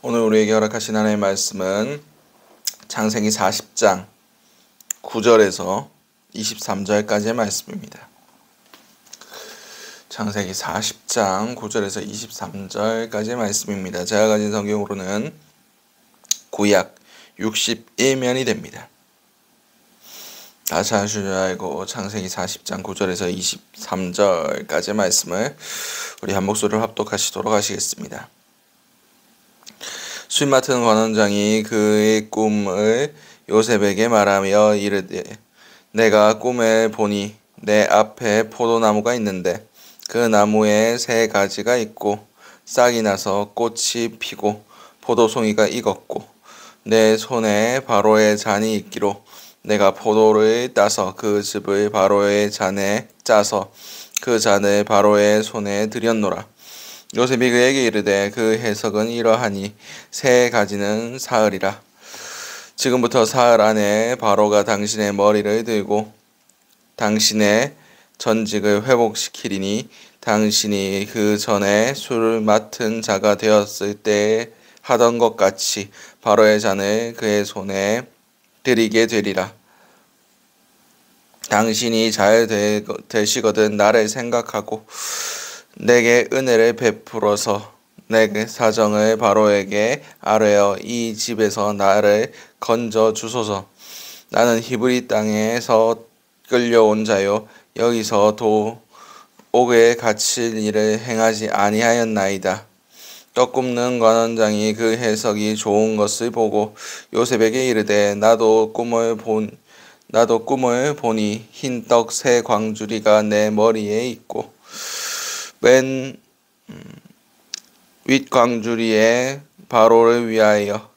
오늘 우리에게 허락하신 하나님의 말씀은 창세기 40장 9절에서 23절까지의 말씀입니다. 창세기 40장 9절에서 23절까지의 말씀입니다. 제가 가진 성경으로는 구약 61면이 됩니다. 다시 하실 줄 알고 창세기 40장 9절에서 23절까지의 말씀을 우리 한 목소리로 합독하시도록 하시겠습니다. 술 맡은 관원장이 그의 꿈을 요셉에게 말하며 이르되 내가 꿈에 보니 내 앞에 포도나무가 있는데 그 나무에 세 가지가 있고 싹이 나서 꽃이 피고 포도송이가 익었고 내 손에 바로의 잔이 있기로 내가 포도를 따서 그 즙을 바로의 잔에 짜서 그 잔을 바로의 손에 들였노라. 요셉이 그에게 이르되 그 해석은 이러하니 세 가지는 사흘이라. 지금부터 사흘 안에 바로가 당신의 머리를 들고 당신의 전직을 회복시키리니 당신이 그 전에 술을 맡은 자가 되었을 때 하던 것 같이 바로의 잔을 그의 손에 드리게 되리라. 당신이 잘 되시거든 나를 생각하고 내게 은혜를 베풀어서 내 사정을 바로에게 아뢰어 이 집에서 나를 건져 주소서. 나는 히브리 땅에서 끌려온 자요 여기서 옥에 갇힐 일을 행하지 아니하였나이다. 떡 굽는 관원장이 그 해석이 좋은 것을 보고 요셉에게 이르되 나도 꿈을 보니 흰 떡 세 광주리가 내 머리에 있고 맨 윗광주리에 바로를 위하여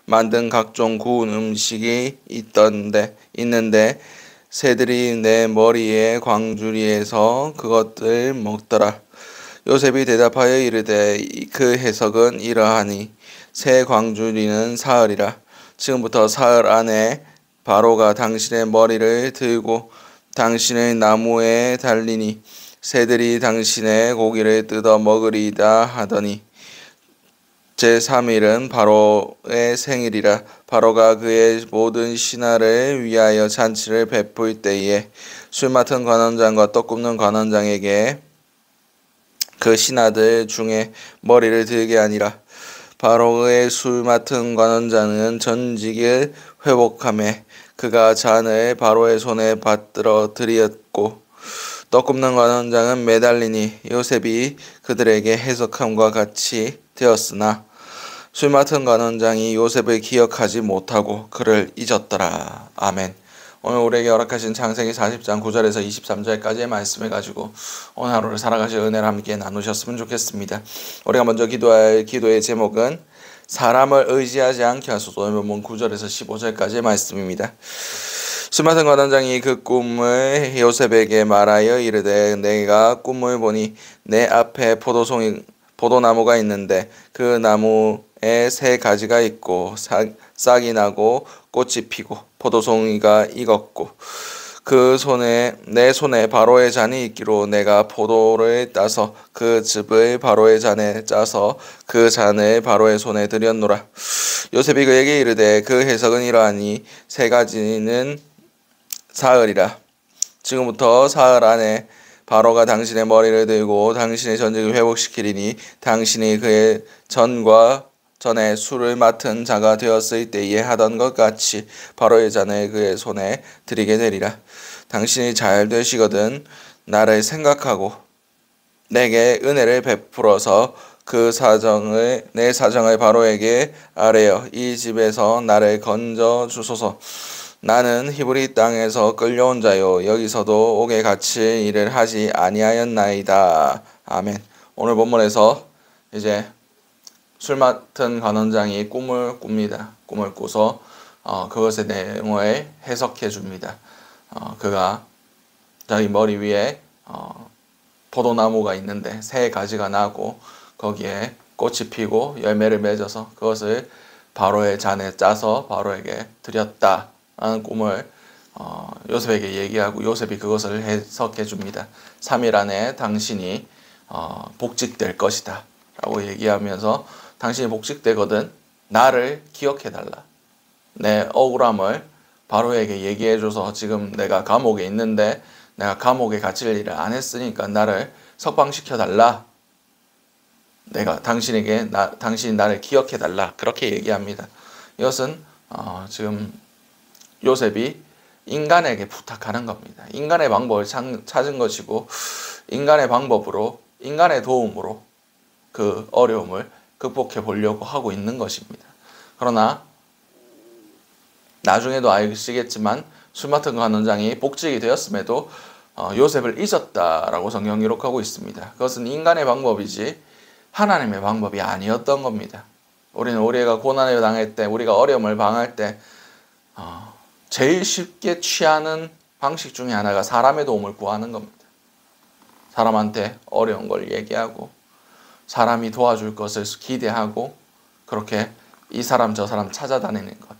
만든 각종 구운 음식이 있는데 새들이 내 머리에 광주리에서 그것들 먹더라. 요셉이 대답하여 이르되 그 해석은 이러하니 새 광주리는 사흘이라. 지금부터 사흘 안에 바로가 당신의 머리를 들고 당신의 나무에 달리니 새들이 당신의 고기를 뜯어 먹으리이다 하더니 제3일은 바로의 생일이라. 바로가 그의 모든 신하를 위하여 잔치를 베풀 때에 술 맡은 관원장과 떡 굽는 관원장에게 그 신하들 중에 머리를 들게 하니라. 바로의 술 맡은 관원장은 전직을 회복하매 그가 잔을 바로의 손에 받들어 드렸고 떡 굽는 관원장은 매달리니 요셉이 그들에게 해석함과 같이 되었으나 술 맡은 관원장이 요셉을 기억하지 못하고 그를 잊었더라. 아멘. 오늘 우리에게 허락하신 창세기 40장 9절에서 23절까지의 말씀을 가지고 오늘 하루를 살아가실 은혜를 함께 나누셨으면 좋겠습니다. 우리가 먼저 기도할 기도의 제목은 사람을 의지하지 않게 하소서. 오늘 본문 9절에서 15절까지의 말씀입니다. 술 맡은 관원장이 그 꿈을 요셉에게 말하여 이르되 내가 꿈을 보니 내 앞에 포도나무가 있는데 그 나무에 세 가지가 있고 싹이 나고 꽃이 피고 포도송이가 익었고 내 손에 바로의 잔이 있기로 내가 포도를 따서 그 즙을 바로의 잔에 짜서 그 잔을 바로의 손에 들였노라. 요셉이 그에게 이르되 그 해석은 이러하니 세 가지는 사흘이라. 지금부터 사흘 안에 바로가 당신의 머리를 들고 당신의 전직을 회복시키리니 당신이 그의 전에 술을 맡은 자가 되었을 때에 하던 것 같이 바로의 잔을 그의 손에 드리게 되리라. 당신이 잘 되시거든 나를 생각하고 내게 은혜를 베풀어서 내 사정을 바로에게 아뢰어 이 집에서 나를 건져 주소서. 나는 히브리 땅에서 끌려온 자요 여기서도 옥에 갇힐 일을 하지 아니하였나이다. 아멘. 오늘 본문에서 이제 술 맡은 관원장이 꿈을 꿉니다. 꿈을 꾸서 그것의 내용을 해석해 줍니다. 그가 자기 머리 위에 포도나무가 있는데 세 가지가 나고 거기에 꽃이 피고 열매를 맺어서 그것을 바로의 잔에 짜서 바로에게 드렸다 라는 꿈을 요셉에게 얘기하고 요셉이 그것을 해석해 줍니다. 3일 안에 당신이 복직될 것이다 라고 얘기하면서 당신이 복직되거든 나를 기억해달라. 내 억울함을 바로에게 얘기해줘서 지금 내가 감옥에 있는데 내가 감옥에 갇힐 일을 안 했으니까 나를 석방시켜달라. 내가 당신이 나를 기억해달라. 그렇게 얘기합니다. 이것은 지금 요셉이 인간에게 부탁하는 겁니다. 인간의 방법을 찾은 것이고 인간의 방법으로 인간의 도움으로 그 어려움을 극복해 보려고 하고 있는 것입니다. 그러나 나중에도 아시겠지만 술 맡은 관원장이 복직이 되었음에도 요셉을 잊었다라고 성경 기록하고 있습니다. 그것은 인간의 방법이지 하나님의 방법이 아니었던 겁니다. 우리가 고난을 당할 때, 우리가 어려움을 당할 때 제일 쉽게 취하는 방식 중에 하나가 사람의 도움을 구하는 겁니다. 사람한테 어려운 걸 얘기하고 사람이 도와줄 것을 기대하고 그렇게 이 사람 저 사람 찾아다니는 것.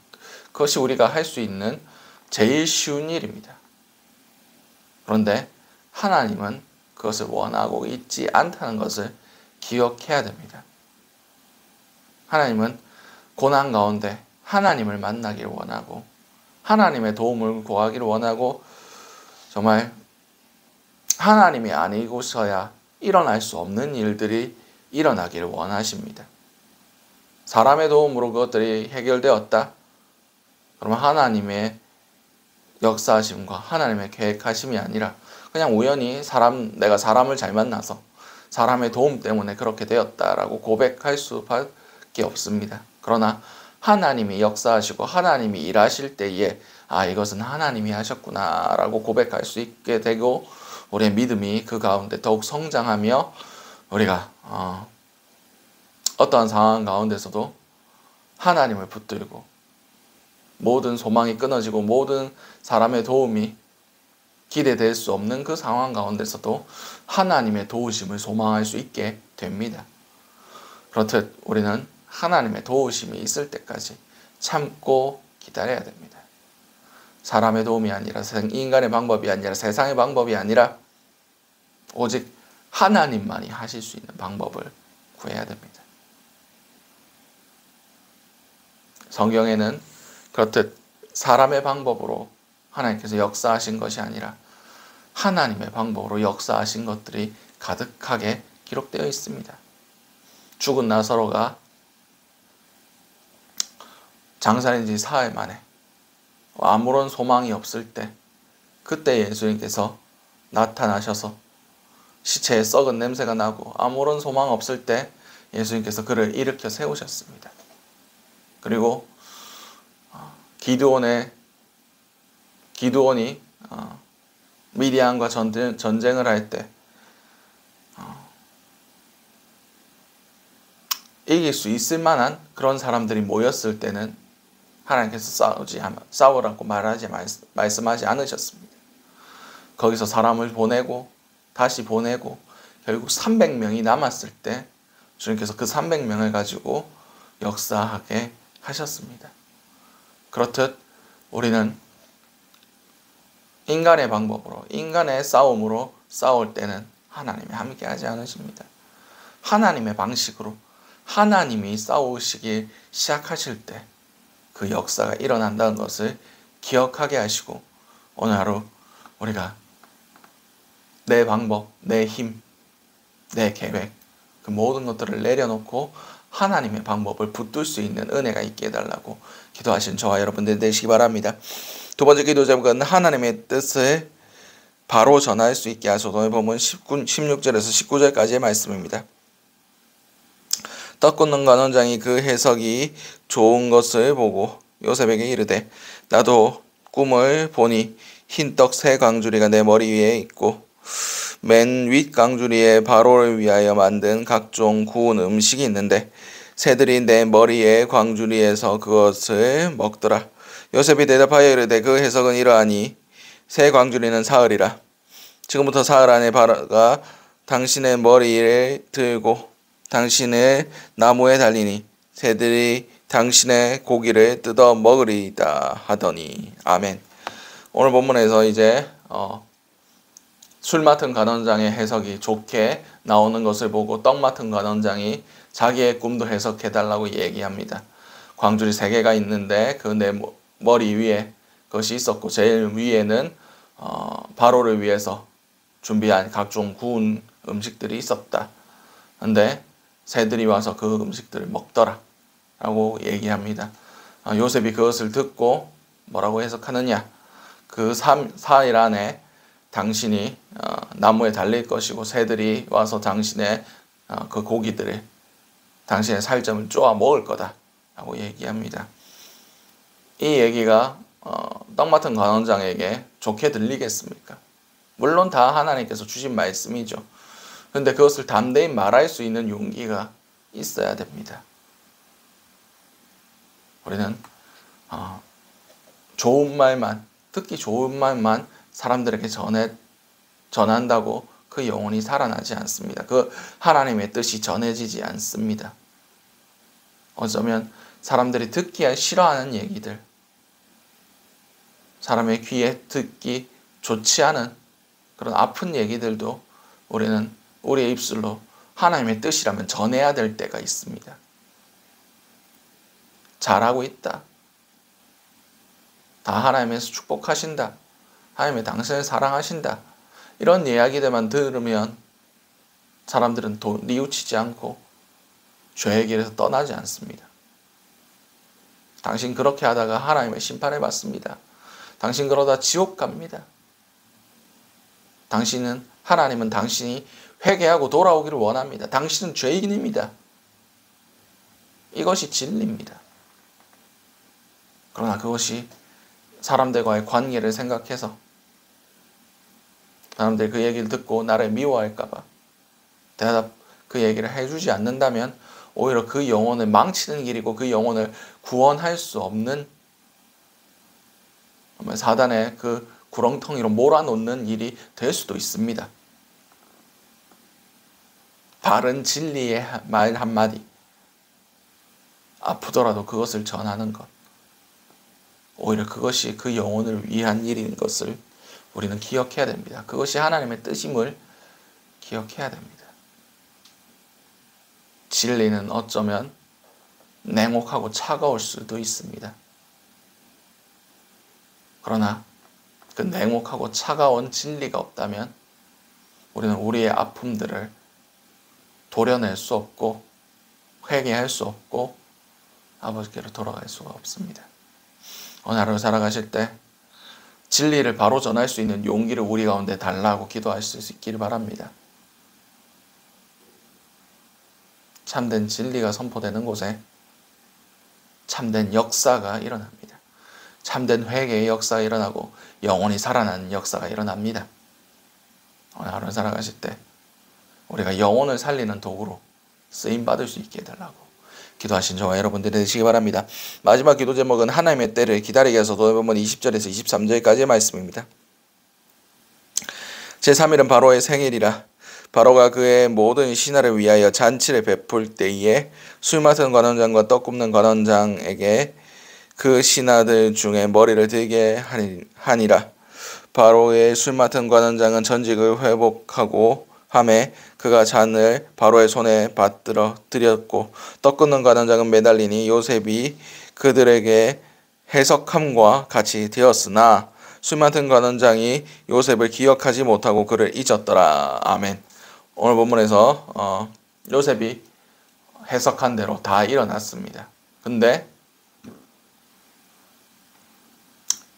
그것이 우리가 할 수 있는 제일 쉬운 일입니다. 그런데 하나님은 그것을 원하고 있지 않다는 것을 기억해야 됩니다. 하나님은 고난 가운데 하나님을 만나길 원하고 하나님의 도움을 구하기를 원하고 정말 하나님이 아니고서야 일어날 수 없는 일들이 일어나기를 원하십니다. 사람의 도움으로 그것들이 해결되었다. 그러면 하나님의 역사하심과 하나님의 계획하심이 아니라 그냥 우연히 내가 사람을 잘 만나서 사람의 도움 때문에 그렇게 되었다라고 고백할 수밖에 없습니다. 그러나 하나님이 역사하시고 하나님이 일하실 때에 이것은 하나님이 하셨구나 라고 고백할 수 있게 되고 우리의 믿음이 그 가운데 더욱 성장하며 우리가 어떠한 상황 가운데서도 하나님을 붙들고 모든 소망이 끊어지고 모든 사람의 도움이 기대될 수 없는 그 상황 가운데서도 하나님의 도우심을 소망할 수 있게 됩니다. 그렇듯 우리는 하나님의 도우심이 있을 때까지 참고 기다려야 됩니다. 사람의 도움이 아니라 인간의 방법이 아니라 세상의 방법이 아니라 오직 하나님만이 하실 수 있는 방법을 구해야 됩니다. 성경에는 그렇듯 사람의 방법으로 하나님께서 역사하신 것이 아니라 하나님의 방법으로 역사하신 것들이 가득하게 기록되어 있습니다. 죽은 나사로가 장사한 지 사흘 만에 아무런 소망이 없을 때 그때 예수님께서 나타나셔서 시체에 썩은 냄새가 나고 아무런 소망 없을 때 예수님께서 그를 일으켜 세우셨습니다. 그리고 기드온이 미디안과 전쟁을 할 때 이길 수 있을 만한 그런 사람들이 모였을 때는 하나님께서 싸우라고 말씀하지 않으셨습니다. 거기서 사람을 보내고 다시 보내고 결국 300명이 남았을 때 주님께서 그 300명을 가지고 역사하게 하셨습니다. 그렇듯 우리는 인간의 방법으로 인간의 싸움으로 싸울 때는 하나님이 함께하지 않으십니다. 하나님의 방식으로 하나님이 싸우시기 시작하실 때 그 역사가 일어난다는 것을 기억하게 하시고 오늘 하루 우리가 내 방법, 내 힘, 내 계획 그 모든 것들을 내려놓고 하나님의 방법을 붙들 수 있는 은혜가 있게 해달라고 기도하신 저와 여러분들 되시기 바랍니다. 두 번째 기도 제목은 하나님의 뜻을 바로 전할 수 있게 하소서. 오늘 본문 16절에서 19절까지의 말씀입니다. 떡 굽는 관원장이 그 해석이 좋은 것을 보고 요셉에게 이르되 나도 꿈을 보니 흰 떡 세 광주리가 내 머리 위에 있고 맨 윗 광주리에 바로를 위하여 만든 각종 구운 음식이 있는데 새들이 내 머리에 광주리에서 그것을 먹더라. 요셉이 대답하여 이르되 그 해석은 이러하니 새 광주리는 사흘이라. 지금부터 사흘 안에 바로가 당신의 머리를 들고 당신의 나무에 달리니 새들이 당신의 고기를 뜯어 먹으리이다 하더니. 아멘. 오늘 본문에서 이제 술 맡은 관원장의 해석이 좋게 나오는 것을 보고 떡 맡은 관원장이 자기의 꿈도 해석해달라고 얘기합니다. 광줄이 3개가 있는데 그 내 머리 위에 그것이 있었고 제일 위에는 바로를 위해서 준비한 각종 구운 음식들이 있었다. 근데 새들이 와서 그 음식들을 먹더라 라고 얘기합니다. 요셉이 그것을 듣고 뭐라고 해석하느냐, 그 4일 안에 당신이 나무에 달릴 것이고 새들이 와서 당신의 그 고기들을, 당신의 살점을 쪼아 먹을 거다 라고 얘기합니다. 이 얘기가 떡 맡은 관원장에게 좋게 들리겠습니까? 물론 다 하나님께서 주신 말씀이죠. 그런데 그것을 담대히 말할 수 있는 용기가 있어야 됩니다. 우리는 좋은 말만, 특히 좋은 말만 사람들에게 전한다고 그 영혼이 살아나지 않습니다. 그 하나님의 뜻이 전해지지 않습니다. 어쩌면 사람들이 듣기 싫어하는 얘기들, 사람의 귀에 듣기 좋지 않은 그런 아픈 얘기들도 우리는 우리의 입술로 하나님의 뜻이라면 전해야 될 때가 있습니다. 잘하고 있다. 다 하나님에서 축복하신다. 하나님이 당신을 사랑하신다. 이런 이야기들만 들으면 사람들은 뉘우치지 않고 죄의 길에서 떠나지 않습니다. 당신 그렇게 하다가 하나님의 심판을 받습니다. 당신 그러다 지옥 갑니다. 하나님은 당신이 회개하고 돌아오기를 원합니다. 당신은 죄인입니다. 이것이 진리입니다. 그러나 그것이 사람들과의 관계를 생각해서 사람들이 그 얘기를 듣고 나를 미워할까봐 그 얘기를 해주지 않는다면 오히려 그 영혼을 망치는 길이고 그 영혼을 구원할 수 없는 사단의 그 구렁텅이로 몰아놓는 일이 될 수도 있습니다. 바른 진리의 말 한마디, 아프더라도 그것을 전하는 것, 오히려 그것이 그 영혼을 위한 일인 것을 우리는 기억해야 됩니다. 그것이 하나님의 뜻임을 기억해야 됩니다. 진리는 어쩌면 냉혹하고 차가울 수도 있습니다. 그러나 그 냉혹하고 차가운 진리가 없다면 우리는 우리의 아픔들을 도려낼 수 없고 회개할 수 없고 아버지께로 돌아갈 수가 없습니다. 오늘 하루 살아가실 때 진리를 바로 전할 수 있는 용기를 우리 가운데 달라고 기도하실 수 있기를 바랍니다. 참된 진리가 선포되는 곳에 참된 역사가 일어납니다. 참된 회개의 역사가 일어나고 영혼이 살아나는 역사가 일어납니다. 오늘 하루 살아가실 때 우리가 영혼을 살리는 도구로 쓰임받을 수 있게 해달라고 기도하신 저와 여러분들이 되시기 바랍니다. 마지막 기도 제목은 하나님의 때를 기다리게 해서 도대본문 20절에서 23절까지의 말씀입니다. 제3일은 바로의 생일이라 바로가 그의 모든 신하를 위하여 잔치를 베풀 때에 술 맡은 관원장과 떡 굽는 관원장에게 그 신하들 중에 머리를 들게 하니라. 바로의 술 맡은 관원장은 전직을 회복하고 하매 그가 잔을 바로의 손에 받들어 드렸고 떡 굽는 관원장은 매달리니 요셉이 그들에게 해석함과 같이 되었으나 술 맡은 관원장이 요셉을 기억하지 못하고 그를 잊었더라. 아멘. 오늘 본문에서 요셉이 해석한 대로 다 일어났습니다. 근데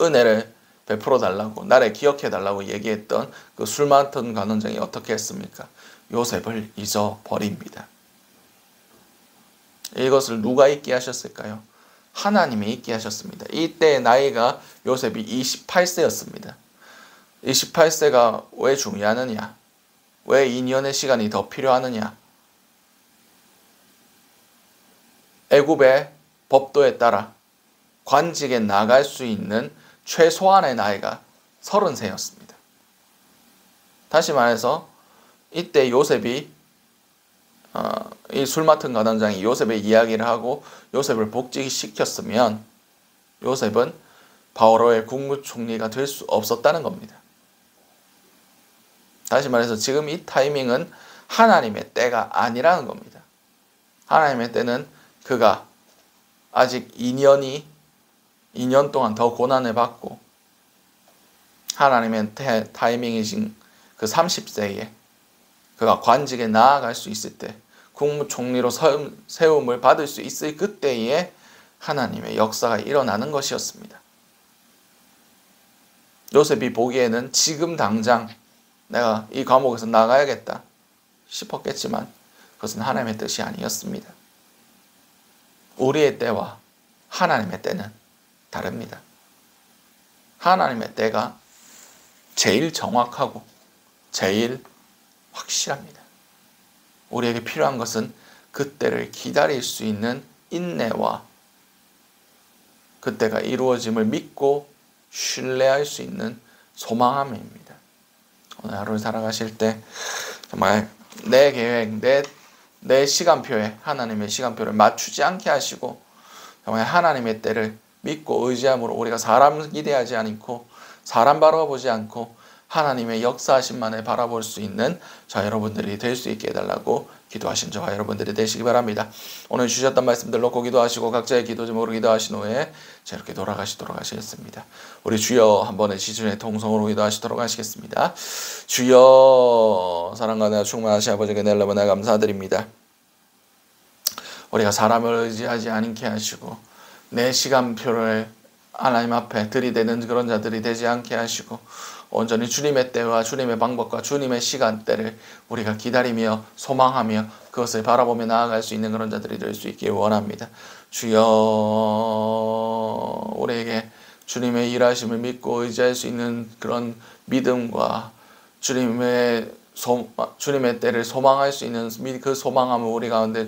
은혜를 베풀어 달라고, 나를 기억해 달라고 얘기했던 그 술 맡은 관원장이 어떻게 했습니까? 요셉을 잊어버립니다. 이것을 누가 잊게 하셨을까요? 하나님이 잊게 하셨습니다. 이때의 나이가 요셉이 28세였습니다. 28세가 왜 중요하느냐? 왜 2년의 시간이 더 필요하느냐? 애굽의 법도에 따라 관직에 나갈 수 있는 최소한의 나이가 30세였습니다. 다시 말해서 이때 요셉이 이 술 맡은 관원장이 요셉의 이야기를 하고 요셉을 복직시켰으면 요셉은 바로의 국무총리가 될 수 없었다는 겁니다. 다시 말해서 지금 이 타이밍은 하나님의 때가 아니라는 겁니다. 하나님의 때는 그가 아직 2년 동안 더 고난을 받고 하나님의 타이밍이신 그 30세에 그가 관직에 나아갈 수 있을 때 국무총리로 세움을 받을 수 있을 그때에 하나님의 역사가 일어나는 것이었습니다. 요셉이 보기에는 지금 당장 내가 이 감옥에서 나가야겠다 싶었겠지만 그것은 하나님의 뜻이 아니었습니다. 우리의 때와 하나님의 때는 다릅니다. 하나님의 때가 제일 정확하고 제일 확실합니다. 우리에게 필요한 것은 그때를 기다릴 수 있는 인내와 그때가 이루어짐을 믿고 신뢰할 수 있는 소망함입니다. 오늘 하루를 살아가실 때 정말 내 계획, 내 시간표에 하나님의 시간표를 맞추지 않게 하시고 정말 하나님의 때를 믿고 의지함으로 우리가 사람 기대하지 않고 사람 바라보지 않고 하나님의 역사하심만을 바라볼 수 있는 저 여러분들이 될 수 있게 해달라고 기도하신 저와 여러분들이 되시기 바랍니다. 오늘 주셨던 말씀들 놓고 기도하시고 각자의 기도 제목으로 기도하신 후에 자 이렇게 돌아가시도록 하시겠습니다. 우리 주여 한 번의 시즌의 통성으로 기도하시도록 하시겠습니다. 주여 사랑과 은혜가 충만하신 아버지께 낼라보나 감사드립니다. 우리가 사람을 의지하지 않게 하시고 내 시간표를 하나님 앞에 들이대는 그런 자들이 되지 않게 하시고 온전히 주님의 때와 주님의 방법과 주님의 시간대를 우리가 기다리며 소망하며 그것을 바라보며 나아갈 수 있는 그런 자들이 될 수 있기를 원합니다. 주여 우리에게 주님의 일하심을 믿고 의지할 수 있는 그런 믿음과 주님의 때를 소망할 수 있는 그 소망함을 우리 가운데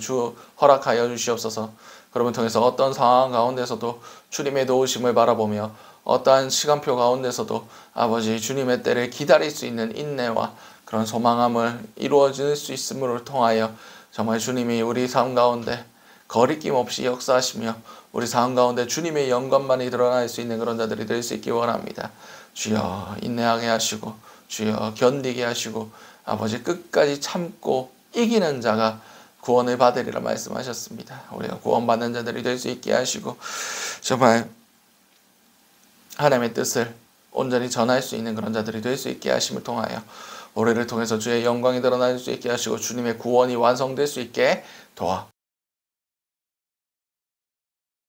허락하여 주시옵소서. 그러면 통해서 어떤 상황 가운데서도 주님의 도우심을 바라보며 어떠한 시간표 가운데서도 아버지 주님의 때를 기다릴 수 있는 인내와 그런 소망함을 이루어질 수 있음을 통하여 정말 주님이 우리 삶 가운데 거리낌 없이 역사하시며 우리 삶 가운데 주님의 영광만이 드러날 수 있는 그런 자들이 될 수 있기 원합니다. 주여 인내하게 하시고 주여 견디게 하시고 아버지 끝까지 참고 이기는 자가 구원을 받으리라 말씀하셨습니다. 우리가 구원받는 자들이 될 수 있게 하시고 정말 하나님의 뜻을 온전히 전할 수 있는 그런 자들이 될 수 있게 하심을 통하여 우리를 통해서 주의 영광이 드러날 수 있게 하시고 주님의 구원이 완성될 수 있게 도와